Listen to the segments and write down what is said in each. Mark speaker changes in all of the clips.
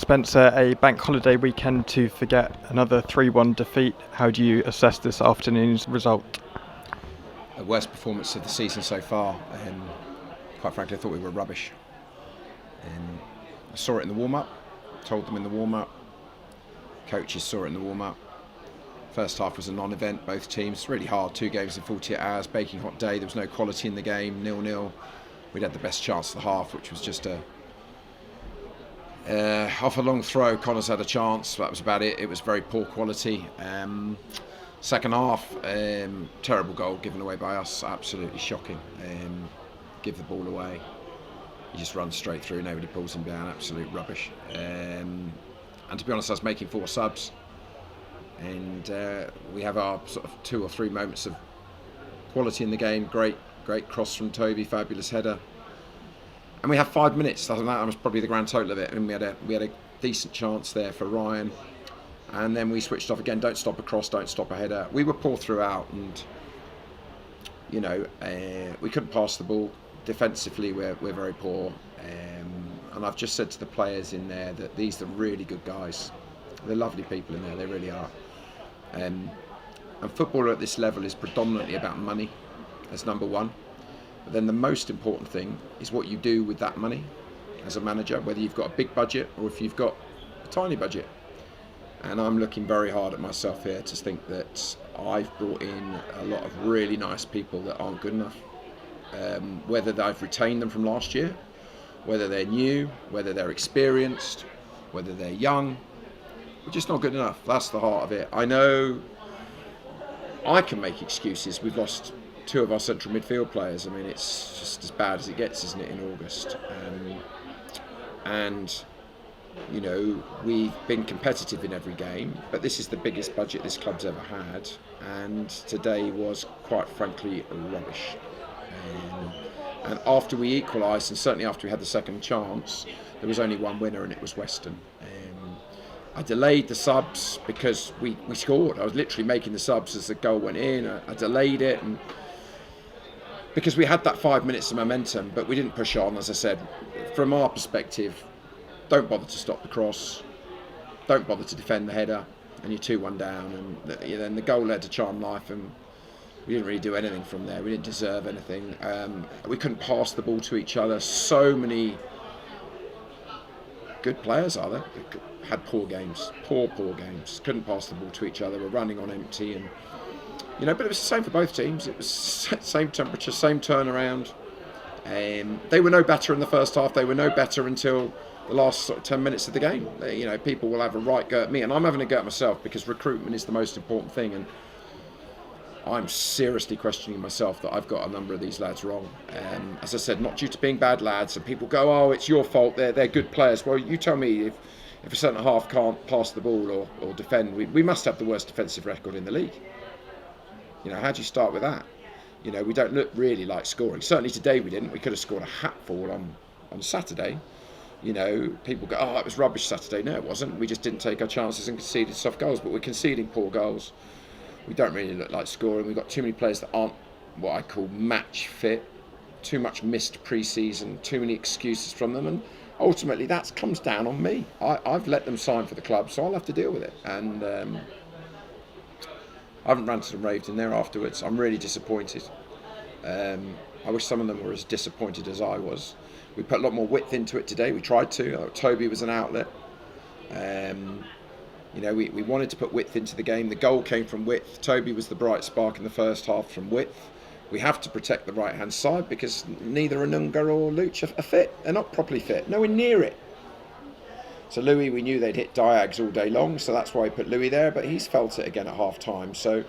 Speaker 1: Spencer, a bank holiday weekend to forget another 3-1 defeat. How do you assess this afternoon's result?
Speaker 2: The worst performance of the season so far. Quite frankly, I thought we were rubbish. I saw it in the warm-up, told them in the warm-up. Coaches saw it in the warm-up. First half was a non-event, both teams. Really hard, 2 games in 48 hours, baking hot day. There was no quality in the game, 0-0. We'd had the best chance of the half, which was just off a long throw. Connors had a chance, that was about it. It was very poor quality. Second half, terrible goal given away by us, absolutely shocking. Give the ball away, he just runs straight through, nobody pulls him down, absolute rubbish. And to be honest, I was making 4 subs, and we have our sort of 2 or 3 moments of quality in the game. Great cross from Toby, fabulous header. And we have 5 minutes. That was probably the grand total of it. And we had a decent chance there for Ryan. And then we switched off again. Don't stop a cross, don't stop a header. We were poor throughout, and we couldn't pass the ball. Defensively, we're very poor. And I've just said to the players in there that these are really good guys. They're lovely people in there. They really are. And football at this level is predominantly about money. That's number one. But then the most important thing is what you do with that money as a manager, whether you've got a big budget or if you've got a tiny budget. And I'm looking very hard at myself here to think that I've brought in a lot of really nice people that aren't good enough. Whether I've retained them from last year, whether they're new, whether they're experienced, whether they're young, we're just not good enough. That's the heart of it. I know I can make excuses. We've lost 2 of our central midfield players. I mean, it's just as bad as it gets, isn't it, in August? And we've been competitive in every game, but this is the biggest budget this club's ever had, and today was, quite frankly, rubbish. And after we equalised, and certainly after we had the second chance, there was only one winner, and it was Weston. I delayed the subs because we scored. I was literally making the subs as the goal went in. I delayed it, and because we had that 5 minutes of momentum, but we didn't push on. As I said, from our perspective, don't bother to stop the cross, don't bother to defend the header, and you're 2-1 down. And then the goal led to charmed life, and we didn't really do anything from there. We didn't deserve anything. We couldn't pass the ball to each other. So many good players are there. Had poor games, poor games. Couldn't pass the ball to each other. We're running on empty, and but it was the same for both teams. It was same temperature, same turnaround. They were no better in the first half. They were no better until the last sort of 10 minutes of the game. People will have a right go at me, and I'm having a go at myself because recruitment is the most important thing, and I'm seriously questioning myself that I've got a number of these lads wrong. As I said, not due to being bad lads, and people go, "Oh, it's your fault. They're good players." Well, you tell me if a centre half can't pass the ball or defend, we must have the worst defensive record in the league. How do you start with that? We don't look really like scoring. Certainly today we didn't. We could have scored a hatful on Saturday. People go, "Oh, it was rubbish Saturday." No, it wasn't. We just didn't take our chances and conceded soft goals, but we're conceding poor goals. We don't really look like scoring. We've got too many players that aren't what I call match fit, too much missed pre-season, too many excuses from them, and ultimately that comes down on me. I've let them sign for the club, so I'll have to deal with it. And I haven't ranted and raved in there afterwards. I'm really disappointed. I wish some of them were as disappointed as I was. We put a lot more width into it today. We tried to. Toby was an outlet. We wanted to put width into the game. The goal came from width. Toby was the bright spark in the first half from width. We have to protect the right-hand side because neither Anunga or Luch are fit. They're not properly fit. Nowhere near it. So Louis, we knew they'd hit diags all day long, so that's why we put Louis there, but he's felt it again at half-time. So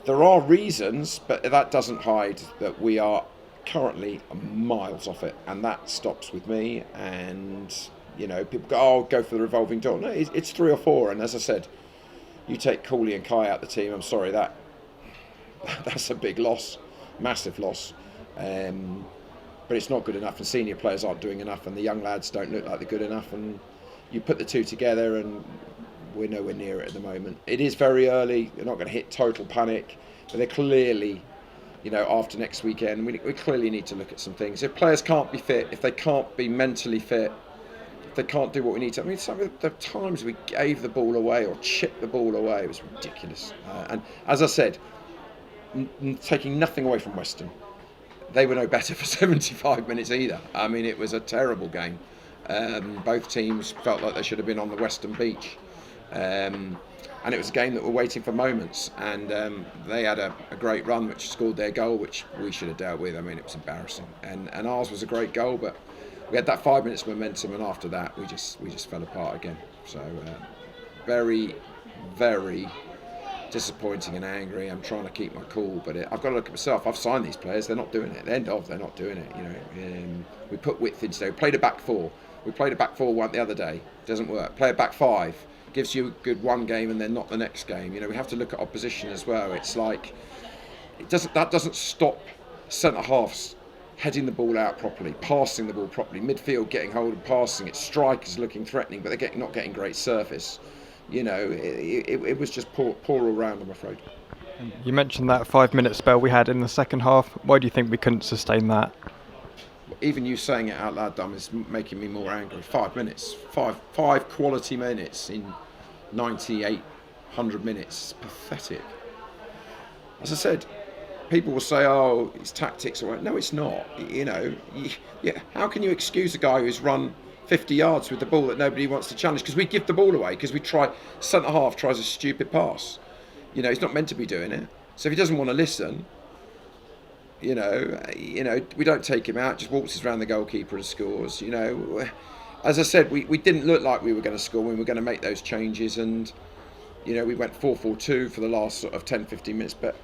Speaker 2: there are reasons, but that doesn't hide that we are currently miles off it, and that stops with me. And people go, "Oh, go for the revolving door." No, it's 3 or 4, and as I said, you take Cooley and Kai out the team, I'm sorry, that's a big loss, massive loss. But it's not good enough, and senior players aren't doing enough, and the young lads don't look like they're good enough, and you put the 2 together and we're nowhere near it at the moment. It is very early, they're not going to hit total panic, but they're clearly, after next weekend, we clearly need to look at some things. If players can't be fit, if they can't be mentally fit, if they can't do what we need to. I mean, some of the times we gave the ball away or chipped the ball away, it was ridiculous. And as I said, taking nothing away from Weston, they were no better for 75 minutes either. I mean, it was a terrible game. Both teams felt like they should have been on the Western beach. And it was a game that were waiting for moments, and they had a great run which scored their goal, which we should have dealt with. I mean, it was embarrassing, and ours was a great goal, but we had that 5 minutes momentum, and after that we just fell apart again. So very, very disappointing and angry. I'm trying to keep my cool, but I've got to look at myself. I've signed these players, they're not doing it. They're not doing it. You know, we put width in today. We played a back four. We played a back four one the other day. Doesn't work. Play a back five. Gives you a good one game and then not the next game. You know, we have to look at opposition as well. It's like that doesn't stop centre halves heading the ball out properly, passing the ball properly, midfield getting hold and passing it, strikers looking threatening, but they're not getting great surface. You know, it was just poor all round, I'm afraid.
Speaker 1: You mentioned that 5 minute spell we had in the second half. Why do you think we couldn't sustain that?
Speaker 2: Even you saying it out loud, Dom, is making me more angry. 5 minutes, five quality minutes in 98, 100 minutes. Pathetic. As I said, people will say, "Oh, it's tactics." Or no, it's not. You know, yeah. How can you excuse a guy who's run 50 yards with the ball that nobody wants to challenge? Because we give the ball away. Because we try. Centre half tries a stupid pass. You know, he's not meant to be doing it. So if he doesn't want to listen. You know, we don't take him out, just waltzes around the goalkeeper and scores. You know, as I said, we didn't look like we were going to score when we were going to make those changes, and you know, we went 4-4-2 for the last sort of 10-15 minutes. But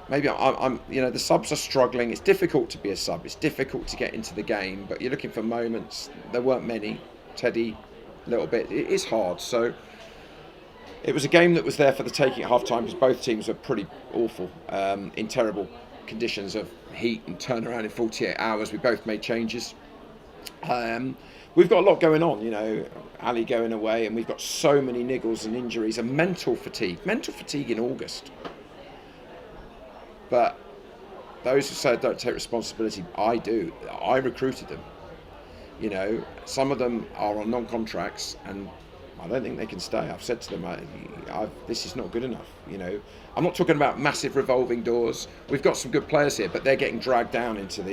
Speaker 2: maybe I'm you know, the subs are struggling. It's difficult to be a sub. It's difficult to get into the game, but you're looking for moments. There weren't many. Teddy, a little bit. It is hard. So it was a game that was there for the taking at half time because both teams were pretty awful, in terrible conditions of heat and turnaround in 48 hours. We both made changes. We've got a lot going on, you know, Ali going away, and we've got so many niggles and injuries and mental fatigue in August. But those who say I don't take responsibility, I do. I recruited them. You know, some of them are on non-contracts and I don't think they can stay. I've said to them, this is not good enough. You know, I'm not talking about massive revolving doors. We've got some good players here, but they're getting dragged down into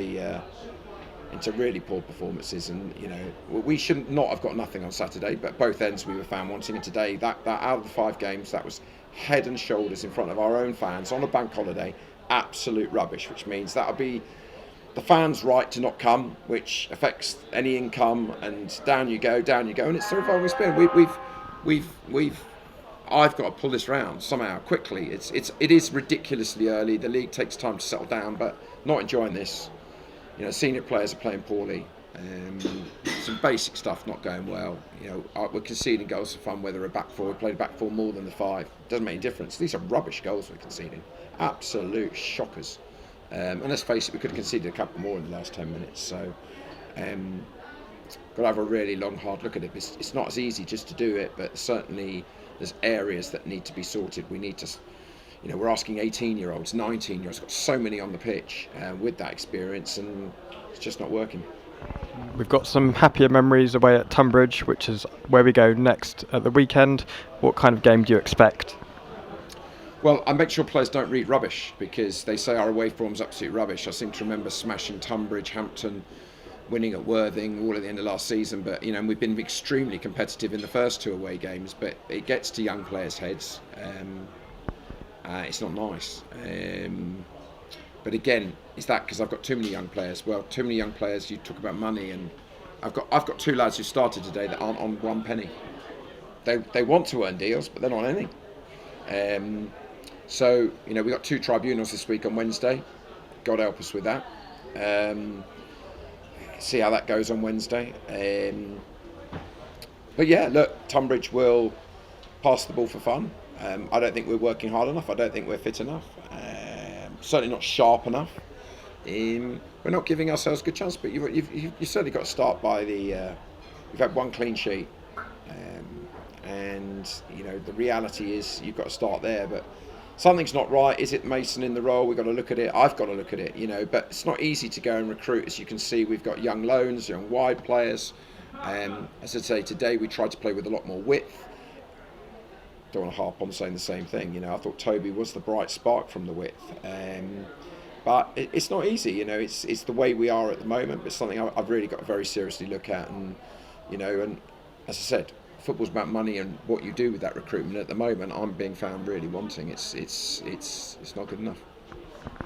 Speaker 2: into really poor performances. And you know, we shouldn't not have got nothing on Saturday, but both ends we were found wanting. And today, that out of the 5 games, that was head and shoulders in front of our own fans on a bank holiday. Absolute rubbish, which means that'll be the fans' right to not come, which affects any income, and down you go, and it's a revolving spin. I've got to pull this round somehow quickly. It is ridiculously early. The league takes time to settle down, but not enjoying this. You know, senior players are playing poorly. Some basic stuff not going well. You know, we're conceding goals for fun. Whether a back four, we played a back four more than the 5. Doesn't make any difference. These are rubbish goals we're conceding. Absolute shockers. And let's face it, we could have conceded a couple more in the last 10 minutes. So, got to have a really long, hard look at it. It's not as easy just to do it, but certainly there's areas that need to be sorted. We need to, you know, we're asking 18-year-olds, 19-year-olds, got so many on the pitch with that experience, and it's just not working.
Speaker 1: We've got some happier memories away at Tunbridge, which is where we go next at the weekend. What kind of game do you expect?
Speaker 2: Well, I make sure players don't read rubbish, because they say our away form's absolute rubbish. I seem to remember smashing Tunbridge, Hampton, winning at Worthing all at the end of last season. But you know, we've been extremely competitive in the first 2 away games. But it gets to young players' heads. It's not nice. But again, is that because I've got too many young players? Well, too many young players. You talk about money, and I've got 2 lads who started today that aren't on 1 penny. They want to earn deals, but they're not earning. So, you know, we've got 2 tribunals this week on Wednesday. God help us with that. See how that goes on Wednesday. But yeah, look, Tunbridge will pass the ball for fun. I don't think we're working hard enough. I don't think we're fit enough. Certainly not sharp enough. We're not giving ourselves a good chance, but you've certainly got to start by the... we've had 1 clean sheet. And, you know, the reality is you've got to start there, but something's not right. Is it Mason in the role? We've got to look at it. I've got to look at it, you know, but it's not easy to go and recruit. As you can see, we've got young loans, young wide players. As I say, today we tried to play with a lot more width. Don't want to harp on saying the same thing. You know, I thought Toby was the bright spark from the width. But it's not easy, you know. It's the way we are at the moment. But it's something I've really got to very seriously look at. And you know, and as I said, football's about money and what you do with that recruitment. At the moment, I'm being found really wanting. It's not good enough.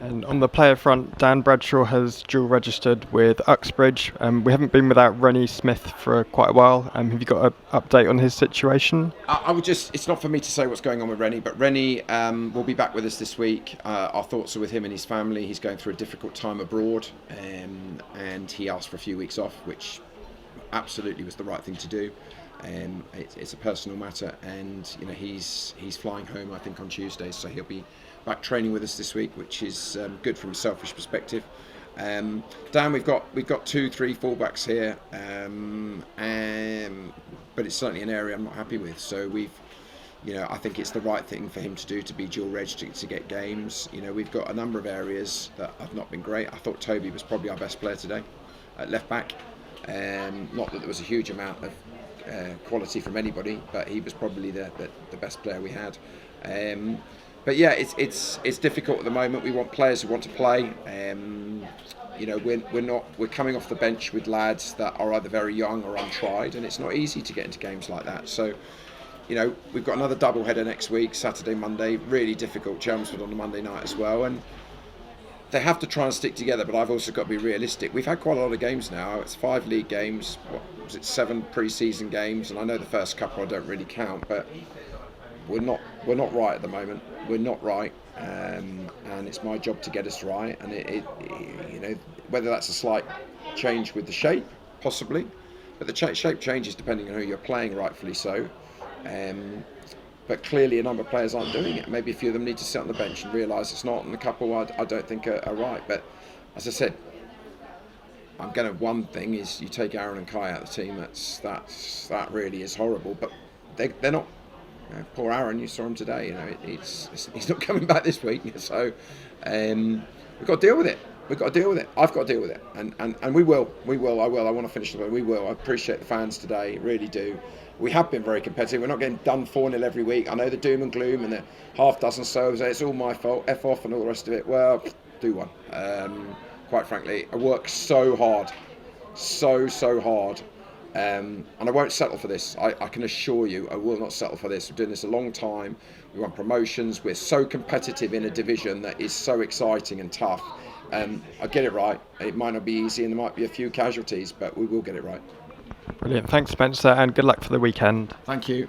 Speaker 1: And on the player front, Dan Bradshaw has dual registered with Uxbridge. We haven't been without Rennie Smith for quite a while. Have you got an update on his situation?
Speaker 2: I would just, it's not for me to say what's going on with Rennie, but Rennie will be back with us this week. Our thoughts are with him and his family. He's going through a difficult time abroad, and he asked for a few weeks off, which absolutely was the right thing to do. It's a personal matter, and you know, he's flying home I think on Tuesday, so he'll be back training with us this week, which is good from a selfish perspective. Dan, we've got 2-3 fullbacks here, but it's certainly an area I'm not happy with. So I think it's the right thing for him to do, to be dual reg to get games. You know, we've got a number of areas that have not been great. I thought Toby was probably our best player today at left back. Not that there was a huge amount of quality from anybody, but he was probably the best player we had. But yeah, it's difficult at the moment. We want players who want to play. You know, we're coming off the bench with lads that are either very young or untried, and it's not easy to get into games like that. So, you know, we've got another double header next week, Saturday, Monday. Really difficult. Chelmsford on the Monday night as well, and they have to try and stick together. But I've also got to be realistic. We've had quite a lot of games now. It's 5 league games. What was it? 7 pre-season games, and I know the first couple I don't really count, but we're not right at the moment. We're not right, and it's my job to get us right. And it you know, whether that's a slight change with the shape, possibly, but the shape changes depending on who you're playing, rightfully so. But clearly a number of players aren't doing it. Maybe a few of them need to sit on the bench and realise it's not, and a couple I don't think are right. But as I said, one thing is you take Aaron and Kai out of the team. That really is horrible. But they're not. You know, poor Aaron, you saw him today. You know, he's not coming back this week. So we've got to deal with it. We've got to deal with it. I've got to deal with it, and we will. I want to finish the way. We will. I appreciate the fans today, really do. We have been very competitive. We're not getting done 4-0 every week. I know the doom and gloom and the half dozen so it's all my fault, F off and all the rest of it. Well, do one. Quite frankly, I work so hard, so hard. And I won't settle for this. I can assure you, I will not settle for this. We're doing this a long time. We want promotions. We're so competitive in a division that is so exciting and tough. I get it right. It might not be easy, and there might be a few casualties, but we will get it right.
Speaker 1: Brilliant. Thanks, Spencer, and good luck for the weekend.
Speaker 2: Thank you.